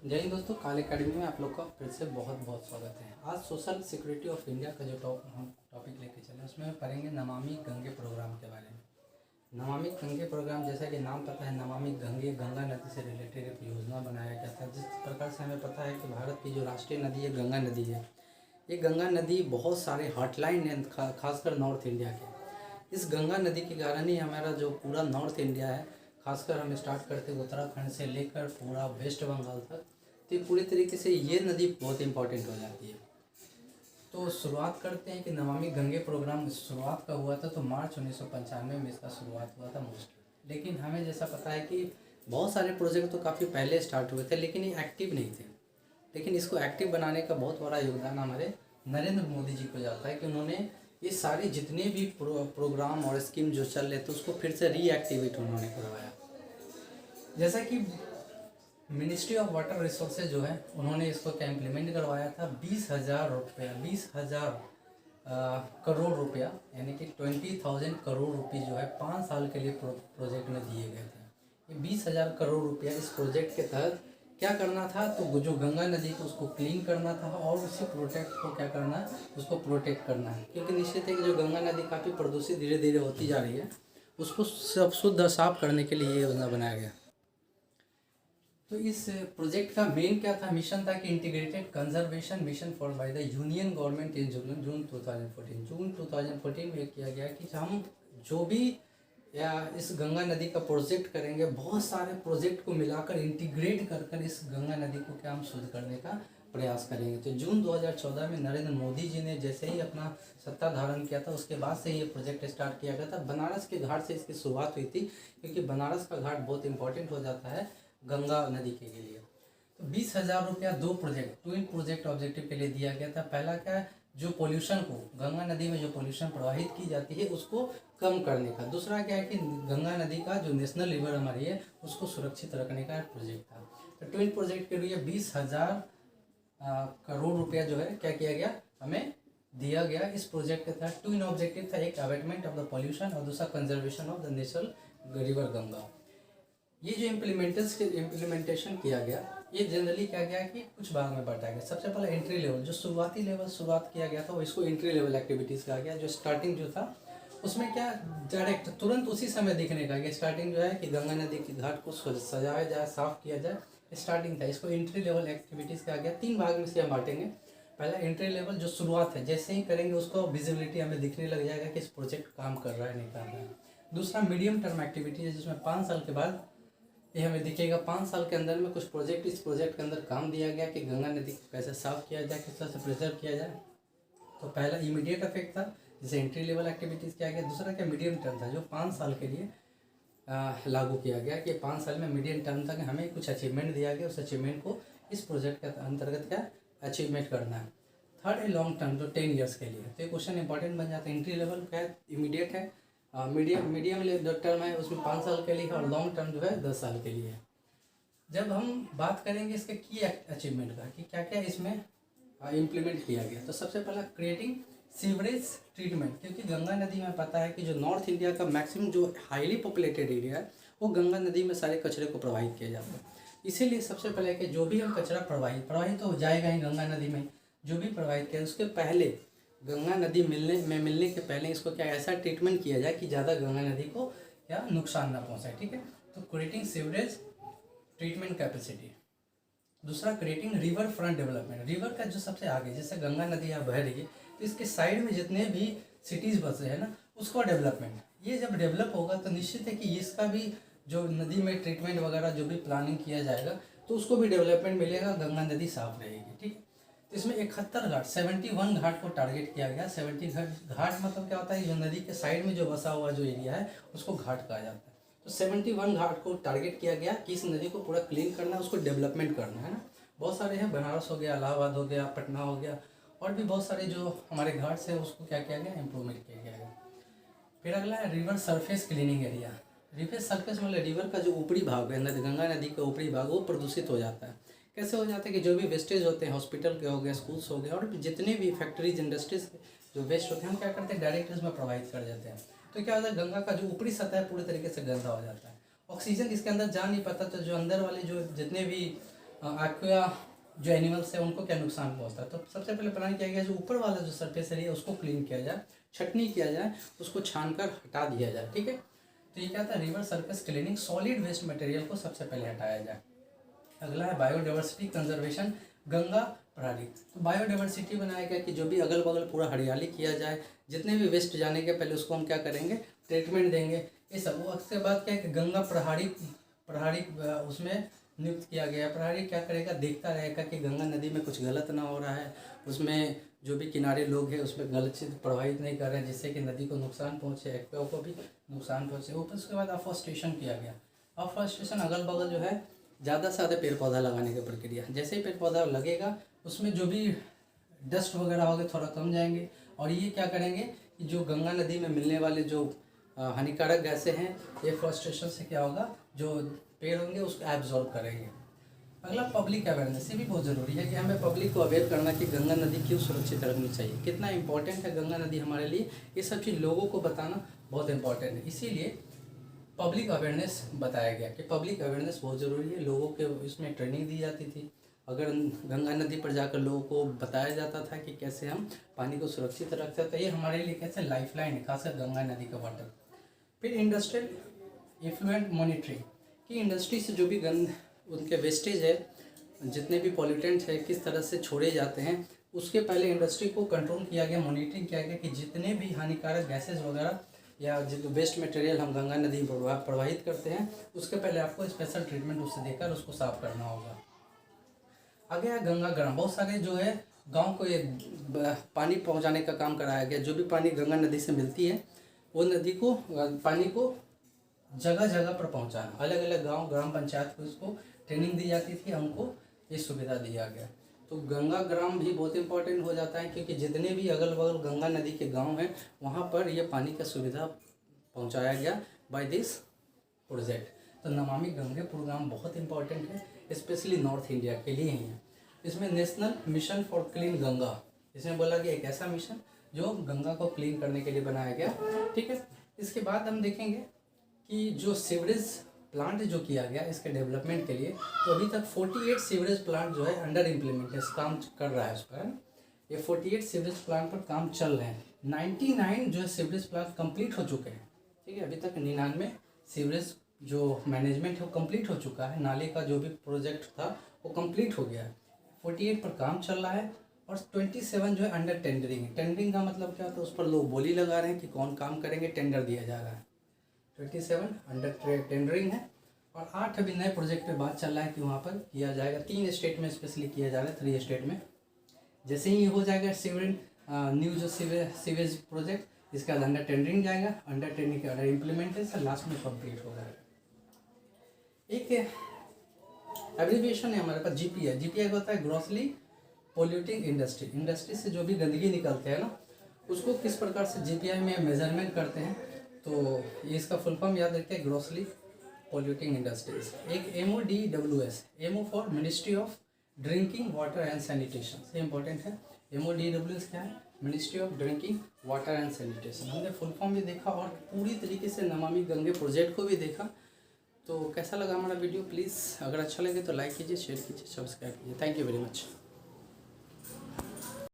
जय हिंद दोस्तों, काल अकेडमी में आप लोग का फिर से बहुत बहुत स्वागत है। आज सोशल सिक्योरिटी ऑफ इंडिया का जो हम टॉपिक लेके चले उसमें हम पढ़ेंगे नमामि गंगे प्रोग्राम के बारे में। नमामि गंगे प्रोग्राम, जैसा कि नाम पता है, नमामि गंगे गंगा नदी से रिलेटेड एक योजना बनाया गया था। जिस प्रकार से हमें पता है कि भारत की जो राष्ट्रीय नदी है गंगा नदी है। ये गंगा नदी बहुत सारे हॉटलाइन है, खासकर नॉर्थ इंडिया के। इस गंगा नदी के कारण ही हमारा जो पूरा नॉर्थ इंडिया है, खासकर हम स्टार्ट करते हैं उत्तराखंड से लेकर पूरा वेस्ट बंगाल तक, तो पूरी तरीके से ये नदी बहुत इंपॉर्टेंट हो जाती है। तो शुरुआत करते हैं कि नमामि गंगे प्रोग्राम शुरुआत का हुआ था, तो मार्च 1995 में इसका शुरुआत हुआ था मोस्टली। लेकिन हमें जैसा पता है कि बहुत सारे प्रोजेक्ट तो काफ़ी पहले स्टार्ट हुए थे, लेकिन ये एक्टिव नहीं थे। लेकिन इसको एक्टिव बनाने का बहुत बड़ा योगदान हमारे नरेंद्र मोदी जी को जाता है कि उन्होंने ये सारी जितने भी प्रोग्राम और स्कीम जो चल रहे थे उसको फिर से रीएक्टिवेट उन्होंने करवाया। जैसा कि मिनिस्ट्री ऑफ वाटर रिसोर्सेज जो है, उन्होंने इसको क्या इम्प्लीमेंट करवाया था। 20,000 रुपया, 20,000 करोड़ रुपया, यानी कि 20,000 करोड़ रुपये जो है 5 साल के लिए प्रोजेक्ट में दिए गए थे। ये 20,000 करोड़ रुपया इस प्रोजेक्ट के तहत क्या करना था, तो जो गंगा नदी को उसको क्लीन करना था और उसी प्रोटेक्ट को क्या करना है, उसको प्रोटेक्ट करना है। क्योंकि निश्चित है कि जो गंगा नदी काफ़ी प्रदूषित धीरे धीरे होती जा रही है, उसको सब शुद्ध साफ करने के लिए ये योजना बनाया गया। तो इस प्रोजेक्ट का मेन क्या था, मिशन था कि integrated conservation mission for by the union government in June 2014 में किया गया कि हम जो भी या इस गंगा नदी का प्रोजेक्ट करेंगे, बहुत सारे प्रोजेक्ट को मिलाकर इंटीग्रेट कर इस गंगा नदी को क्या हम शुद्ध करने का प्रयास करेंगे। तो जून 2014 में नरेंद्र मोदी जी ने जैसे ही अपना सत्ता धारण किया था, उसके बाद से ये प्रोजेक्ट स्टार्ट किया गया था। बनारस के घाट से इसकी शुरुआत हुई थी, क्योंकि बनारस का घाट बहुत इंपॉर्टेंट हो जाता है गंगा नदी के लिए। तो 20,000 रुपया दो प्रोजेक्ट ऑब्जेक्टिव के लिए दिया गया था। पहला क्या है, जो पोल्यूशन को, गंगा नदी में जो पोल्यूशन प्रवाहित की जाती है उसको कम करने का। दूसरा क्या है कि गंगा नदी का जो नेशनल रिवर हमारी है उसको सुरक्षित रखने का प्रोजेक्ट था। तो ट्विन प्रोजेक्ट के लिए 20,000 करोड़ रुपया जो है क्या किया गया, हमें दिया गया। इस प्रोजेक्ट के तहत ट्विन ऑब्जेक्टिव था, एक अवेटमेंट ऑफ द पोल्यूशन और दूसरा conservation of the national river Ganga. ये जो इम्प्लीमेंटेशन किया गया, ये जनरली क्या गया कि कुछ भाग में बांटा गया। सबसे पहले एंट्री लेवल, जो शुरुआती लेवल शुरुआत किया गया था वो इसको एंट्री लेवल एक्टिविटीज़ कहा गया। जो स्टार्टिंग जो था उसमें क्या डायरेक्ट तुरंत उसी समय दिखने का, ये स्टार्टिंग जो है कि गंगा नदी के घाट को सजाया जाए, साफ किया जाए, स्टार्टिंग था। इसको एंट्री लेवल एक्टिविटीज़ कहा गया। 3 भाग में से हम बांटेंगे। पहला एंट्री लेवल, जो शुरुआत है, जैसे ही करेंगे उसको विजिबिलिटी हमें दिखने लग जाएगा कि इस प्रोजेक्ट काम कर रहा है नहीं कर रहा है। दूसरा मीडियम टर्म एक्टिविटी है, जिसमें 5 साल के बाद ये हमें दिखेगा 5 साल के अंदर में कुछ प्रोजेक्ट, इस प्रोजेक्ट के अंदर काम दिया गया कि गंगा नदी को कैसे साफ किया जाए, किस तरह से प्रिजर्व किया जाए। तो पहला इमीडिएट इफेक्ट था, जिसे एंट्री लेवल एक्टिविटीज़ किया गया। दूसरा क्या, मीडियम टर्म था, जो 5 साल के लिए लागू किया गया कि 5 साल में मीडियम टर्म तक हमें कुछ अचीवमेंट दिया गया, उस अचीवमेंट को इस प्रोजेक्ट के अंतर्गत क्या अचीवमेंट करना है। थर्ड है लॉन्ग टर्म, जो 10 ईयर्स के लिए। तो ये क्वेश्चन इंपॉर्टेंट बन जाता है। एंट्री लेवल क्या है, इमीडिएट है, मीडियम टर्म है उसमें 5 साल के लिए, और लॉन्ग टर्म जो है 10 साल के लिए। जब हम बात करेंगे इसके की अचीवमेंट का कि क्या क्या इसमें इम्प्लीमेंट किया गया, तो सबसे पहला क्रिएटिंग सीवरेज ट्रीटमेंट। क्योंकि गंगा नदी में पता है कि जो नॉर्थ इंडिया का मैक्सिमम जो हाईली पॉपुलेटेड एरिया है, वो गंगा नदी में सारे कचरे को प्रवाहित किया जाता है। इसीलिए सबसे पहले कि जो भी हम कचरा प्रवाहित तो हो जाएगा ही गंगा नदी में, जो भी प्रवाहित किया उसके पहले गंगा नदी मिलने के पहले इसको क्या ऐसा ट्रीटमेंट किया जाए कि ज़्यादा गंगा नदी को क्या नुकसान ना पहुँचाए। ठीक है, तो क्रिएटिंग सीवरेज ट्रीटमेंट कैपेसिटी। दूसरा creating river front development. River का जो सबसे आगे, जैसे गंगा नदी यहाँ बह रही है, तो इसके साइड में जितने भी सिटीज़ बसे हैं ना, उसका डेवलपमेंट। ये जब डेवलप होगा तो निश्चित है कि इसका भी जो नदी में ट्रीटमेंट वगैरह जो भी प्लानिंग किया जाएगा तो उसको भी डेवलपमेंट मिलेगा, गंगा नदी साफ रहेगी। ठीक है, तो इसमें 71 घाट, 71 घाट को टारगेट किया गया। 70 घाट मतलब क्या होता है, जो नदी के साइड में जो बसा हुआ जो एरिया है उसको घाट कहा जाता है। तो 71 घाट को टारगेट किया गया कि इस नदी को पूरा क्लीन करना है, उसको डेवलपमेंट करना है ना। बहुत सारे हैं, बनारस हो गया, इलाहाबाद हो गया, पटना हो गया, और भी बहुत सारे जो हमारे घाट्स हैं उसको क्या किया गया, इम्प्रूवमेंट किया गया है। फिर अगला है river surface cleaning area. River surface मतलब रिवर का जो ऊपरी भाग है, गंगा नदी का ऊपरी भाग, वो प्रदूषित हो जाता है। कैसे हो जाता है कि जो भी वेस्टेज होते हैं, हॉस्पिटल के हो गए, स्कूल्स हो गए, और जितने भी फैक्ट्रीज इंडस्ट्रीज जो वेस्ट होते हैं, हम क्या करते हैं, डायरेक्ट इसमें प्रवाहित कर देते हैं। तो क्या होता है, गंगा का जो ऊपरी सतह है पूरी तरीके से गंदा हो जाता है। ऑक्सीजन इसके अंदर जा नहीं पाता, तो जो अंदर वाले जो जितने भी एक्वा जो एनिमल्स है उनको क्या नुकसान पहुंचता है। तो सबसे पहले प्लान किया गया जो ऊपर वाला जो सरफेस एरिया है उसको क्लीन किया जाए, छटनी किया जाए, उसको छान कर हटा दिया जाए। ठीक है, तो ये क्या था, river surface cleaning, solid waste material को सबसे पहले हटाया जाए। अगला है बायोडाइवर्सिटी कंजर्वेशन, गंगा प्रणाली। तो बायोडाइवर्सिटी बनाया गया कि जो भी अगल बगल पूरा हरियाली किया जाए, जितने भी वेस्ट जाने के पहले उसको हम क्या करेंगे, ट्रीटमेंट देंगे, ये सब। वो उसके बाद क्या है कि गंगा प्रहरी उसमें नियुक्त किया गया। प्रहरी क्या करेगा, देखता रहेगा कि गंगा नदी में कुछ गलत ना हो रहा है, उसमें जो भी किनारे लोग हैं उसमें गलत चीज़ प्रवाहित नहीं कर रहे हैं जिससे कि नदी को नुकसान पहुँचे, एक्वा को भी नुकसान पहुँचे। ऊपर उसके बाद अफॉरेस्टेशन किया गया। अफॉरेस्टेशन अगल बगल जो है ज़्यादा से ज़्यादा पेड़ पौधा लगाने की प्रक्रिया। जैसे ही पेड़ पौधा लगेगा उसमें जो भी डस्ट वगैरह होगा थोड़ा कम जाएंगे, और ये क्या करेंगे कि जो गंगा नदी में मिलने वाले जो हानिकारक गैसें हैं, ये फॉरेस्टेशन से क्या होगा, जो पेड़ होंगे उसको एब्जॉर्ब करेंगे। अगला पब्लिक अवेयरनेस, ये भी बहुत ज़रूरी है कि हमें पब्लिक को अवेयर करना कि गंगा नदी क्यों सुरक्षित रखनी चाहिए, कितना इंपॉर्टेंट है गंगा नदी हमारे लिए, ये सब चीज़ लोगों को बताना बहुत इंपॉर्टेंट है। इसीलिए पब्लिक अवेयरनेस बताया गया कि पब्लिक अवेयरनेस बहुत ज़रूरी है। लोगों के इसमें ट्रेनिंग दी जाती थी, अगर गंगा नदी पर जाकर लोगों को बताया जाता था कि कैसे हम पानी को सुरक्षित रख सकते हैं। ये हमारे लिए कैसे लाइफलाइन है, खासकर गंगा नदी का वाटर। फिर इंडस्ट्रियल इफ्लुएंट मॉनिटरिंग, कि इंडस्ट्री से जो भी उनके वेस्टेज है, जितने भी पॉल्यूटेंट्स है किस तरह से छोड़े जाते हैं, उसके पहले इंडस्ट्री को कंट्रोल किया गया, मॉनिटरिंग किया गया कि जितने भी हानिकारक गैसेज वगैरह या जो वेस्ट मटेरियल हम गंगा नदी में प्रवाहित करते हैं उसके पहले आपको स्पेशल ट्रीटमेंट उससे देकर उसको साफ करना होगा। आगे है गंगा ग्राम, बहुत सारे जो है गांव को ये पानी पहुंचाने का काम कराया गया। जो भी पानी गंगा नदी से मिलती है वो नदी को पानी को जगह जगह पर पहुंचाना, अलग अलग गांव ग्राम पंचायत को इसको ट्रेनिंग दी जाती थी, हमको ये सुविधा दिया गया। तो गंगा ग्राम भी बहुत इंपॉर्टेंट हो जाता है क्योंकि जितने भी अगल बगल गंगा नदी के गांव हैं वहाँ पर ये पानी का सुविधा पहुँचाया गया बाय दिस प्रोजेक्ट। तो नमामि गंगे प्रोग्राम बहुत इंपॉर्टेंट है, स्पेशली नॉर्थ इंडिया के लिए ही है। इसमें national mission for clean Ganga, इसमें बोला गया एक ऐसा मिशन जो गंगा को क्लीन करने के लिए बनाया गया। ठीक है, इसके बाद हम देखेंगे कि जो सीवरेज प्लांट जो किया गया इसके डेवलपमेंट के लिए, तो अभी तक 48 सीवरेज प्लांट जो है अंडर इम्प्लीमेंटेशन काम कर रहा है उस पर। ये 48 सीवरेज प्लांट पर काम चल रहे हैं। 99 जो है सीवरेज प्लांट कंप्लीट हो चुके हैं। ठीक है, अभी तक 99 सीवरेज जो मैनेजमेंट है वो कंप्लीट हो चुका है, नाले का जो भी प्रोजेक्ट था वो कंप्लीट हो गया है। 48 पर काम चल रहा है और 27 जो है अंडर टेंडरिंग है। टेंडरिंग का मतलब क्या होता है, उस पर लोग बोली लगा रहे हैं कि कौन काम करेंगे, टेंडर दिया जा रहा है। 27 अंडर टेंडरिंग है और 8 अभी नए प्रोजेक्ट पे बात चल रहा है कि वहाँ पर किया जाएगा। 3 स्टेट में स्पेशली किया जा रहा है, 3 स्टेट में। जैसे ही हो जाएगा सीवरेज न्यू जो सीवेज प्रोजेक्ट, इसका अंडर टेंडरिंग जाएगा, अंडर टेंडरिंग के अंडर इम्प्लीमेंटेशन, लास्ट में कंप्लीट हो जाएगा। एक एब्रीविएशन है हमारे पास जीपीआई। जीपीआई का होता है ग्रॉसली पोल्यूटिंग इंडस्ट्री। इंडस्ट्री से जो भी गंदगी निकलते हैं ना उसको किस प्रकार से जीपीआई में मेजरमेंट करते हैं, तो ये इसका फुल फॉर्म याद रखिए, ग्रॉसली पोल्यूटिंग इंडस्ट्रीज। एक MODWS, MO for ministry of drinking water and sanitation, ये इंपॉर्टेंट है। MODWS क्या है, ministry of drinking water and sanitation. हमने फुल फॉर्म भी देखा और पूरी तरीके से नमामि गंगे प्रोजेक्ट को भी देखा। तो कैसा लगा हमारा वीडियो, प्लीज़ अगर अच्छा लगे तो लाइक कीजिए, शेयर कीजिए, सब्सक्राइब कीजिए। Thank you very much.